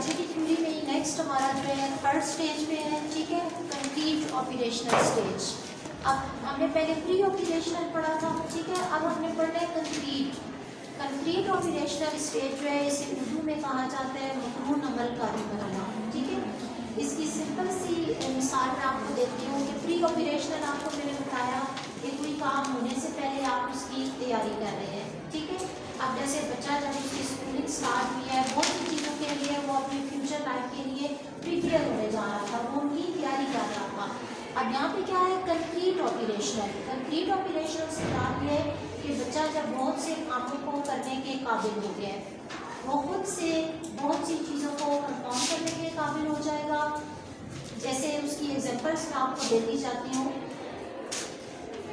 بچے کی تھیوری میں نیکسٹ ہمارا جو ہے تھرڈ اسٹیج پہ ہے، ٹھیک ہے، کنکریٹ آپریشنل اسٹیج. اب ہم نے پہلے پری آپریشنل پڑھا تھا، ٹھیک ہے، اب ہم نے پڑھنا ہے کنکریٹ. کنکریٹ آپریشنل اسٹیج جو ہے اسے اردو میں کہا جاتا ہے مقرون عمل کاری بنانا، ٹھیک ہے. اس کی سمپل سی مثال میں آپ کو دیتی ہوں کہ پری آپریشنل آپ کو میں نے بتایا کہ کوئی کام ہونے سے پہلے آپ اس کی تیاری کر رہے ہیں، ٹھیک ہے. اب جیسے بچہ جب اس کی اسکولنگ اسٹارٹ ہوئی ہے، بہت سی چیزوں کے لیے وہ اپنے فیوچر لائف کے لیے پریپیئر ہونے جا رہا تھا، وہ ان کی تیاری کر رہا تھا. اب یہاں پہ کیا ہے کنکریٹ آپریشنل. کنکریٹ آپریشنل سے مراد یہ ہے کہ بچہ جب بہت سے کاموں کو کرنے کے قابل ہو گیا ہے، وہ خود سے بہت سی چیزوں کو پرفارم کرنے کے قابل ہو جائے گا. جیسے اس کی ایگزامپلس میں آپ کو دیتی جاتی ہوں.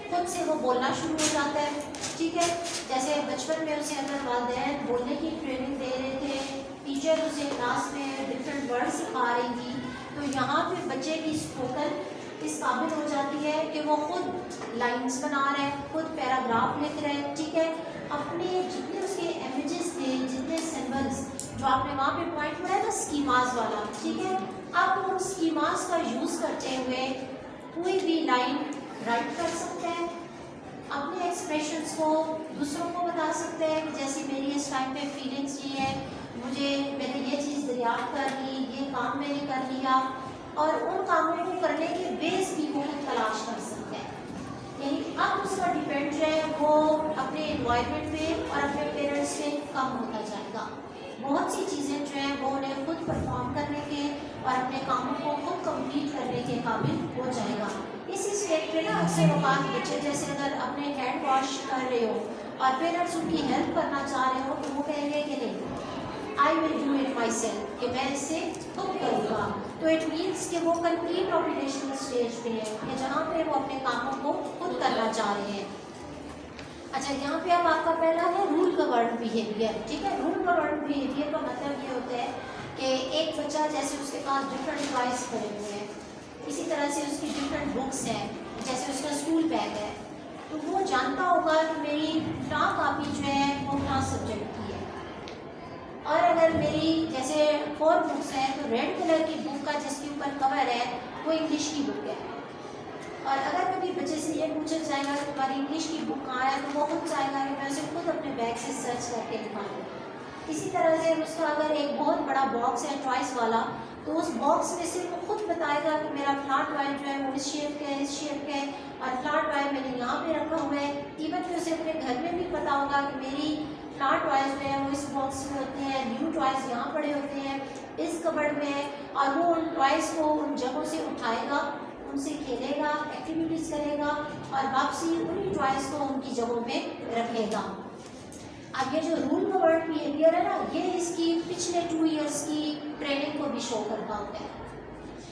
خود سے وہ بولنا شروع ہو جاتا ہے، ٹھیک ہے. جیسے بچپن میں اسے اگر والدین بولنے کی ٹریننگ دے رہے تھے، ٹیچر اسے کلاس میں ڈفرینٹ ورڈ سکھا رہی تھی، تو یہاں پہ بچے کی اسپوکن اس قابل ہو جاتی ہے کہ وہ خود لائنس بنا رہے ہیں، خود پیراگراف لکھ رہے ہیں، ٹھیک ہے. اپنے جتنے اس کے امیجز تھے، جتنے سمبلس جو آپ نے وہاں پہ پوائنٹ پڑھا ہے نا اسکیماز والا، ٹھیک ہے، آپ ان اسکیماز کا یوز کرتے ہوئے کوئی بھی لائن رائٹ کر سکتے ہیں، اپنے ایکسپریشنس کو دوسروں کو بتا سکتے ہیں کہ جیسے میری اس ٹائم پہ فیلنگس یہ ہے، میں نے یہ چیز دریافت کر لی، یہ کام میں نے کر لیا، اور ان کاموں کو کرنے کے بیس بھی وہ تلاش کر سکتے ہیں. یعنی اب اس کا ڈیپینڈ جو ہے وہ اپنے انوائرمنٹ پہ اور اپنے پیرنٹس پہ کم ہوتا جائے گا. بہت سی چیزیں جو ہیں وہ انہیں خود پرفارم کرنے کے اور اپنے کاموں کو خود کمپلیٹ کرنے کے قابل ہو جائے گا. اس اسٹیج پہ نا اکثر اوقات بچے جیسے اگر اپنے ہینڈ واش کر رہے ہو اور پیرنٹس ان کی ہیلپ کرنا چاہ رہے ہو تو وہ کہیں گے کہ نہیں، I will do it myself, کہ میں اس سے خود کروں گا. تو اٹ مینس کہ وہ کنکریٹ آپریشنل اسٹیج پہ ہے کہ جہاں پہ وہ اپنے کاموں کو خود کرنا چاہ رہے ہیں. اچھا، یہاں پہ اب آپ کا پہلا ہے رول گورنڈ بیہیویئر، ٹھیک ہے. رول گورنڈ بیہیویئر کا مطلب یہ ہوتا ہے کہ ایک بچہ جیسے اس کے پاس ڈفرینٹ ٹوائز پڑے ہوئے ہیں، اسی طرح سے اس کی ڈفرینٹ بکس ہیں، جیسے اس کا اسکول بیگ ہے، تو وہ جانتا ہوگا کہ میری فلاں کاپی جو ہے وہ فلاں سبجیکٹ کی ہے. اور اگر میری جیسے 4 بکس ہیں تو ریڈ کلر کی بک کا جس کے اوپر کور ہے وہ انگلش کی بک ہے. اور اگر کبھی بچے سے یہ پوچھا جائے گا کہ ہماری انگلش کی بک کہاں ہے تو وہ خود چاہے گا کہ میں اسے خود اپنے بیگ سے سرچ کر کے نکالوں. اسی طرح سے اس کا اگر ایک بہت بڑا باکس ہے ٹوائس والا تو اس باکس میں سے وہ خود بتائے گا کہ میرا فلاں ٹوائے جو ہے وہ اس شیپ کا ہے، اس شیپ کا ہے، اور فلاں ٹوائے میں نے یہاں پہ رکھا ہوا ہے. ایون کہ اسے اپنے گھر میں بھی پتا ہوگا کہ میری فلاں ٹوائز جو ہے وہ اس باکس میں ہوتے ہیں، نیو ٹوائز یہاں پڑے ہوتے ہیں اس کبڈ میں ہے، اور وہ ان ٹوائز کو ان جگہوں سے اٹھائے گا، ان سے کھیلے گا، ایکٹیویٹیز کرے گا، اور واپسی انہیں ٹوائز کو ان کی جگہوں پہ رکھے گا. اب یہ جو رول گورنڈ بیہیویئر ہے نا، یہ اس کی پچھلے 2 ایئرس کی ٹریننگ کو بھی شو کرتا ہوتا ہے.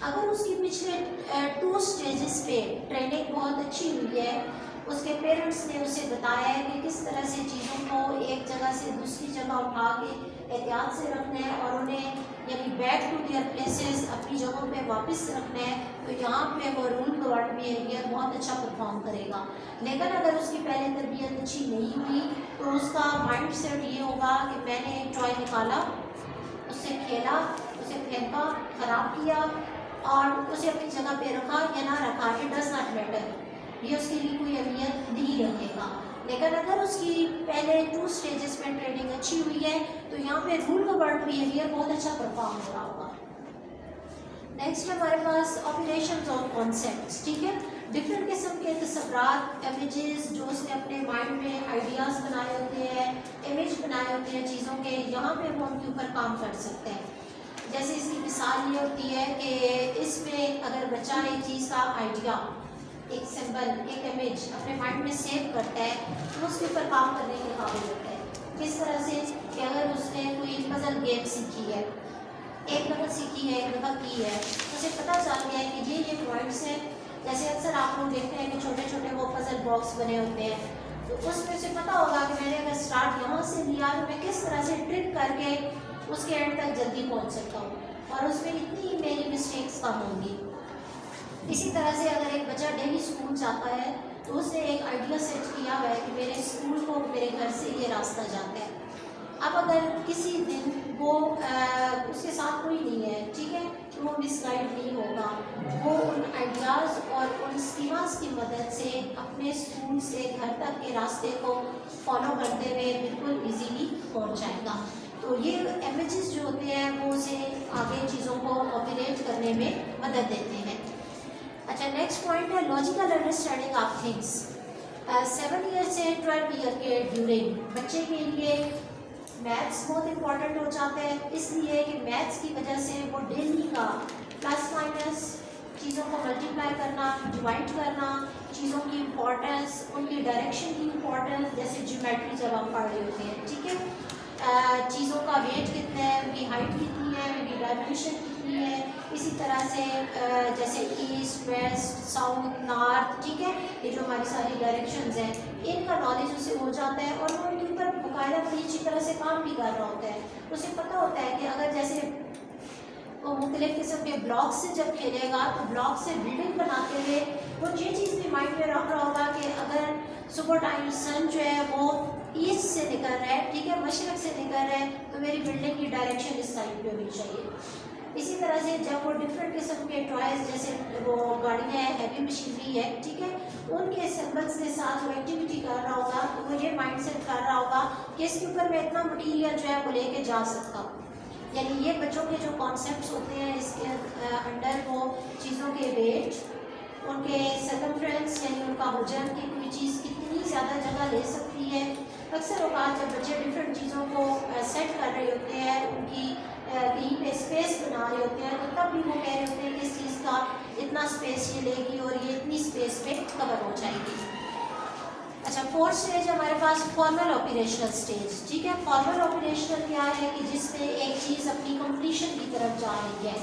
اگر اس کی پچھلے 2 اسٹیجز پہ ٹریننگ بہت اچھی ہوئی ہے، اس کے پیرنٹس نے اسے بتایا ہے کہ کس طرح سے چیزوں کو ایک جگہ سے دوسری جگہ اٹھا کے احتیاط سے رکھنا ہے اور انہیں یعنی بیک ٹو دیئر پلیسز اپنی جگہوں پہ واپس رکھنا ہے، تو یہاں پہ وہ رول گورنڈ بیہیویئر بہت اچھا پرفارم کرے گا. لیکن اگر اس کی پہلے تربیت اچھی نہیں ہوئی تو اس کا مائنڈ سیٹ یہ ہوگا کہ میں نے ایک ٹوائے نکالا، اس سے کھیلا، اسے پھینکا، خراب کیا اور اسے اپنی جگہ پہ رکھا یا نہ رکھا، اٹ ڈز ناٹ میٹر، یہ اس کے لیے کوئی اہمیت نہیں رکھے گا. لیکن اگر اس کی پہلے 2 اسٹیجز میں ٹریننگ اچھی ہوئی ہے تو یہاں پہ رول گورنڈ بیہیویئر بہت اچھا پرفارم ہو رہا ہوگا. نیکسٹ ہمارے پاس آپریشنز آف کانسیپٹس، ٹھیک ہے. ڈفرینٹ قسم کے تصورات، امیجز جو اس نے اپنے مائنڈ میں آئیڈیاز بنائے ہوتے ہیں، امیج بنائے ہوتے ہیں چیزوں کے، یہاں پہ وہ ان کے اوپر کام کر سکتے ہیں. جیسے اس کی مثال یہ ہوتی ہے کہ اس میں اگر بچہ ایک چیز کا آئیڈیا، ایک سمبل، ایک امیج اپنے مائنڈ میں سیو کرتا ہے تو اس کے اوپر کام کرنے کے قابل ہوتا ہے. کس طرح سے کہ اگر اس نے کوئی پزل گیم سیکھی ہے، ایک دفعہ سیکھی ہے، ایک دفعہ کی ہے، تو اسے پتہ چل گیا ہے کہ یہ پوائنٹس ہیں. جیسے اکثر آپ لوگ دیکھتے ہیں کہ چھوٹے چھوٹے وہ پزل باکس بنے ہوتے ہیں، تو اس میں اسے پتہ ہوگا کہ میں نے اگر اسٹارٹ یہاں سے لیا تو میں کس طرح سے ٹرک کر کے اس کے اینڈ تک جلدی پہنچ سکتا ہوں اور اس میں اتنی میری مسٹیکس کم ہوں گی. اسی طرح سے اگر ایک بچہ ڈیلی اسکول جاتا ہے تو اس نے ایک آئیڈیا سیٹ کیا ہوا ہے کہ میرے اسکول کو میرے گھر سے یہ راستہ جاتا ہے، اب اگر کسی دن وہ اس کے ساتھ کوئی نہیں ہے، ٹھیک ہے، تو وہ مس گائڈ نہیں ہوگا، وہ ان آئیڈیاز اور ان اسکیماز کی مدد سے اپنے اسکول سے گھر تک کے راستے کو فالو کرتے ہوئے بالکل ایزیلی پہنچ جائے گا۔ تو یہ امیجز جو ہوتے ہیں وہ اسے آگے چیزوں کو آپریٹ کرنے میں مدد دیتے ہیں۔ اچھا، نیکسٹ پوائنٹ ہے logical understanding of things. 7 year سے 12 ایئر کے ڈیورنگ بچے کے لیے میتھس بہت امپورٹنٹ ہو جاتا ہے، اس لیے کہ میتھس کی وجہ سے وہ ڈیلی کا پلس مائنس، چیزوں کو ملٹیپلائی کرنا، ڈیوائڈ کرنا، چیزوں کی امپورٹنس، ان کی ڈائریکشن کی امپورٹنس، جیسے جیومیٹری جب ہم پڑھ رہے ہوتے ہیں، ٹھیک ہے، چیزوں کا ویٹ کتنا ہے، ان کی ہائٹ کتنی ہے، ان کی ڈائمینشن کتنی ہے، اسی طرح سے جیسے ایسٹ ویسٹ ساؤتھ نارتھ، ٹھیک ہے، یہ جو ہماری ساری ڈائریکشنز ہیں ان کا نالج اسے ہو جاتا ہے، اور وہ ان کے اوپر باقاعدہ بڑی اچھی طرح سے کام بھی کر رہا ہوتا ہے۔ اسے پتہ ہوتا ہے کہ اگر جیسے وہ مختلف قسم کے بلاک سے جب کھیلے گا تو بلاک سے بلڈنگ بناتے ہوئے وہ یہ چیز بھی مائنڈ میں رکھ رہا ہوگا کہ اگر صبح ٹائم سن جو ہے وہ ایسٹ سے نکل رہا ہے، ٹھیک ہے، مشرق سے نکل رہا ہے، تو میری بلڈنگ کی ڈائریکشن اس سائڈ پہ ہونی چاہیے۔ اسی طرح سے جب وہ ڈفرینٹ قسم کے ٹوائز، جیسے وہ گاڑیاں ہیں، ہیوی مشینری ہے، ٹھیک ہے، ان کے سمبلس کے ساتھ وہ ایکٹیویٹی کر رہا ہوگا، تو وہ یہ مائنڈ سیٹ کر رہا ہوگا کہ اس کے اوپر میں اتنا مٹیریل جو ہے وہ لے کے جا سکتا ہوں۔ یعنی یہ بچوں کے جو کانسیپٹس ہوتے ہیں اس کے انڈر وہ چیزوں کے ویٹ، ان کے سرکمفرنس، یعنی ان کا حجم کی کوئی چیز کتنی زیادہ جگہ لے سکتی ہے۔ اکثر اوقات جب بچے ڈفرینٹ چیزوں کو سیٹ کر رہے ہوتے ہیں، ان کی کہیں پہ اسپیس بنا رہے ہوتے ہیں، تو تب بھی وہ کہہ رہے ہوتے ہیں کہ اس چیز کا اتنا اسپیس یہ لے گی اور یہ اتنی اسپیس پہ کور ہو جائے گی۔ اچھا، 4th اسٹیج ہمارے پاس فارمل آپریشنل اسٹیج، ٹھیک ہے۔ فارمل آپریشنل کیا ہے کہ جس میں ایک چیز اپنی کمپلیشن کی طرف جا رہی ہے۔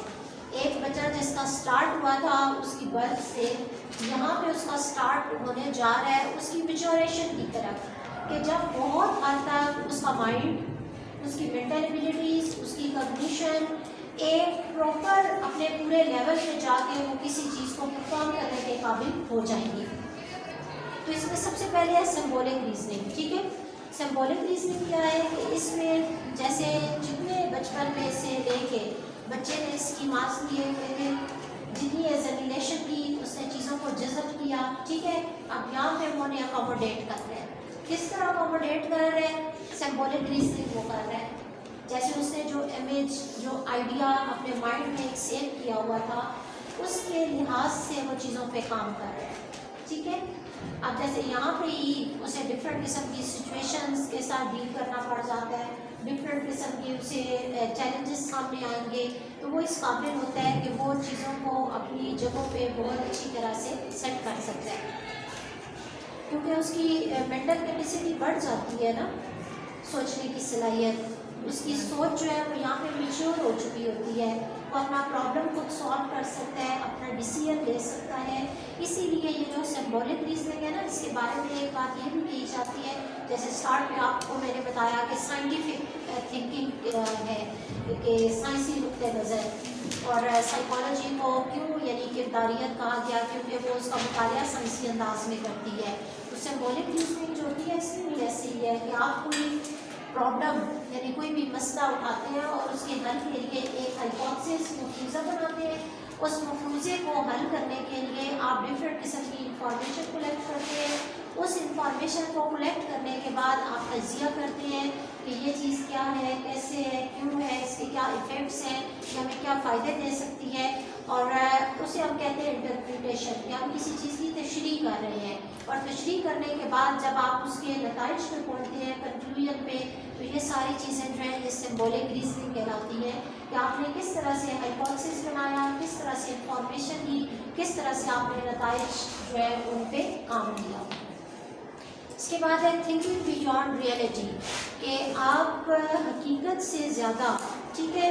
ایک بچہ جس کا سٹارٹ ہوا تھا اس کی برتھ سے، یہاں پہ اس کا سٹارٹ ہونے جا رہا ہے اس کی میچوریشن کی طرف، کہ جب بہت حد تک اس کا مائنڈ، اس کی مینٹل ایبیلٹیز، اس کی کگنیشن ایک پراپر اپنے پورے لیول پہ جا کے وہ کسی چیز کو پرفارم کرنے کے قابل ہو جائیں گی۔ تو اس میں سب سے پہلے ہے سمبولک ریزننگ، ٹھیک ہے۔ سمبولک ریزننگ کیا ہے کہ اس میں جیسے جتنے بچپن میں سے لے کے بچے نے اسکیماز لیے ہوئے تھے، جتنی ایزیمینیشن کی اس نے چیزوں کو جذب کیا، ٹھیک ہے، اب یہاں پہ وہ انہیں اکوموڈیٹ کر رہے ہیں۔ کس طرح اکوموڈیٹ کر رہے ہیں؟ سمبولک ریزننگ وہ کر رہے ہیں، جیسے اس نے جو امیج، جو آئیڈیا اپنے مائنڈ میں ایک سیو کیا ہوا تھا، اس کے لحاظ سے وہ چیزوں پہ کام کر رہے ہیں، ٹھیک ہے۔ اب جیسے یہاں پہ ہی اسے ڈفرینٹ قسم کی سچویشنز کے ساتھ ڈیل کرنا پڑ جاتا ہے، ڈفرینٹ قسم کی اسے چیلنجز سامنے آئیں گے، تو وہ اس قابل ہوتا ہے کہ وہ چیزوں کو اپنی جگہوں پہ بہت اچھی طرح سے سیٹ کر سکتا ہے، کیونکہ اس کی مینٹل کیپیسٹی بڑھ جاتی ہے نا، سوچنے کی صلاحیت، اس کی سوچ جو ہے وہ یہاں پہ میچور ہو چکی ہوتی ہے، وہ اپنا پرابلم خود سالو کر سکتا ہے، اپنا ڈیسیژن لے سکتا ہے۔ اسی لیے یہ جو سمبولک ریزننگ ہے نا، اس کے بارے میں ایک بات یہ بھی کہی جاتی ہے، جیسے اسٹارٹ میں آپ کو میں نے بتایا کہ سائنٹیفک تھنکنگ ہے، کہ سائنسی نقطۂ نظر، اور سائیکالوجی کو کیوں یعنی کرداریت کہا گیا، کیونکہ وہ اس کا مطالعہ سائنسی انداز میں کرتی ہے۔ تو سمبولک ریزننگ جو ہوتی ہے اس میں بھی ایسی ہی ہے کہ آپ کوئی پرابلم یعنی کوئی بھی مسئلہ اٹھاتے ہیں اور اس کے حل کے لیے ایک ہائپوتھیسس مفروضہ بناتے ہیں، اس مفروضے کو حل کرنے کے لیے آپ ڈفرینٹ قسم کی انفارمیشن کلیکٹ کرتے ہیں، اس انفارمیشن کو کلیکٹ کرنے کے بعد آپ تجزیہ کرتے ہیں کہ یہ چیز کیا ہے، کیسے ہے، کیوں ہے، اس کے کیا ایفیکٹس ہیں، یہ ہمیں کیا فائدے دے سکتی ہے، اور اسے ہم کہتے ہیں انٹرپریٹیشن، کہ ہم کسی چیز کی تشریح کر رہے ہیں، اور تشریح کرنے کے بعد جب آپ اس کے نتائج پہ پہنچتے ہیں، کنکلوژن پہ، تو یہ ساری چیزیں جو ہیں یہ سمبولک ریزننگ کہلاتی ہے، کہ آپ نے کس طرح سے ہائپوتھیسس بنایا، کس طرح سے انفارمیشن لی، کس طرح سے آپ نے نتائج جو ہے ان پہ کام کیا۔ اس کے بعد ہے تھنکنگ بیونڈ ریئلٹی، کہ آپ حقیقت سے زیادہ، ٹھیک ہے،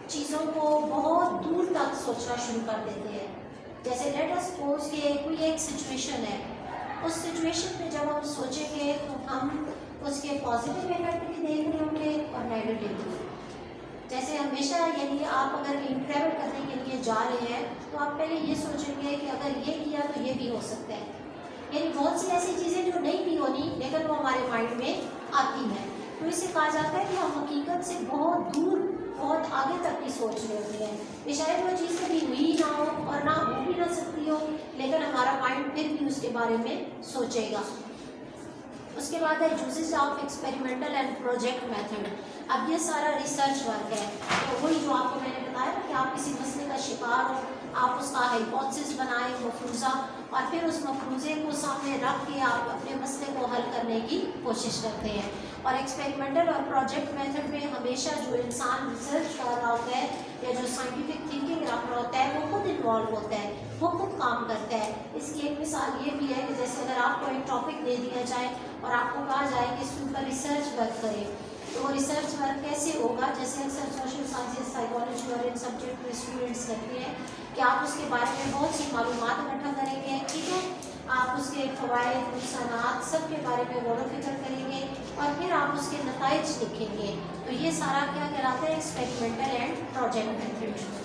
چیزوں کو بہت دور تک سوچنا شروع کر دیتے ہیں۔ جیسے لیٹ اس سپوز کہ کوئی ایک سچویشن ہے، اس سچویشن پہ جب ہم سوچیں گے تو ہم اس کے پازیٹیو ایفیکٹ بھی دیکھ رہے ہوں گے اور نیگیٹو بھی۔ جیسے ہمیشہ یعنی آپ اگر کہیں ٹریول کرنے کے لیے جا رہے ہیں تو آپ پہلے یہ سوچیں گے کہ اگر یہ کیا تو یہ بھی ہو سکتا ہے، یعنی بہت سی ایسی چیزیں جو نہیں بھی ہونی لیکن وہ ہمارے مائنڈ میں آتی ہیں، تو اسے کہا جاتا ہے کہ ہم حقیقت سے بہت دور بہت آگے تک کی سوچ رہے ہوتے ہیں کہ شاید وہ چیز کبھی ہوئی نہ ہو اور نہ ہو بھی نہ سکتی ہو، لیکن ہمارا مائنڈ پھر بھی اس کے بارے میں سوچے گا۔ اس کے بعد ہے uses of experimental and project method. اب یہ سارا ریسرچ ورک ہے، تو وہی جو آپ کو میں نے بتایا نا کہ آپ کسی مسئلے کا شکار ہو، آپ اس کا ہائپوتھسس بنائیں مفروضہ، اور پھر اس مفروضے کو سامنے رکھ کے آپ اپنے مسئلے کو حل کرنے کی کوشش کرتے ہیں۔ اور ایکسپیریمنٹل اور پروجیکٹ میتھڈ میں ہمیشہ جو انسان ریسرچ کر رہا ہوتا ہے یا جو سائنٹیفک تھنکنگ رکھ رہا ہوتا ہے وہ خود انوالو ہوتا ہے، وہ خود کام کرتا ہے۔ اس کی ایک مثال یہ بھی ہے کہ جیسے اگر آپ کو ایک ٹاپک دے دیا جائے اور آپ کو کہا جائے کہ اس کے اوپر ریسرچ ورک کریں، تو ریسرچ ورک کیسے ہوگا؟ جیسے اکثر سوشل سائنسز، سائیکالوجی اور ان سبجیکٹ میں اسٹوڈنٹس کرتے ہیں کہ آپ اس کے بارے میں بہت سی معلومات اکٹھا کریں گے، ٹھیک ہے، آپ اس کے فوائد، نقصانات سب کے بارے میں غور و فکر کریں گے اور پھر آپ اس کے نتائج لکھیں گے۔ تو یہ سارا کیا کہلاتا ہے؟ Experimental and project method.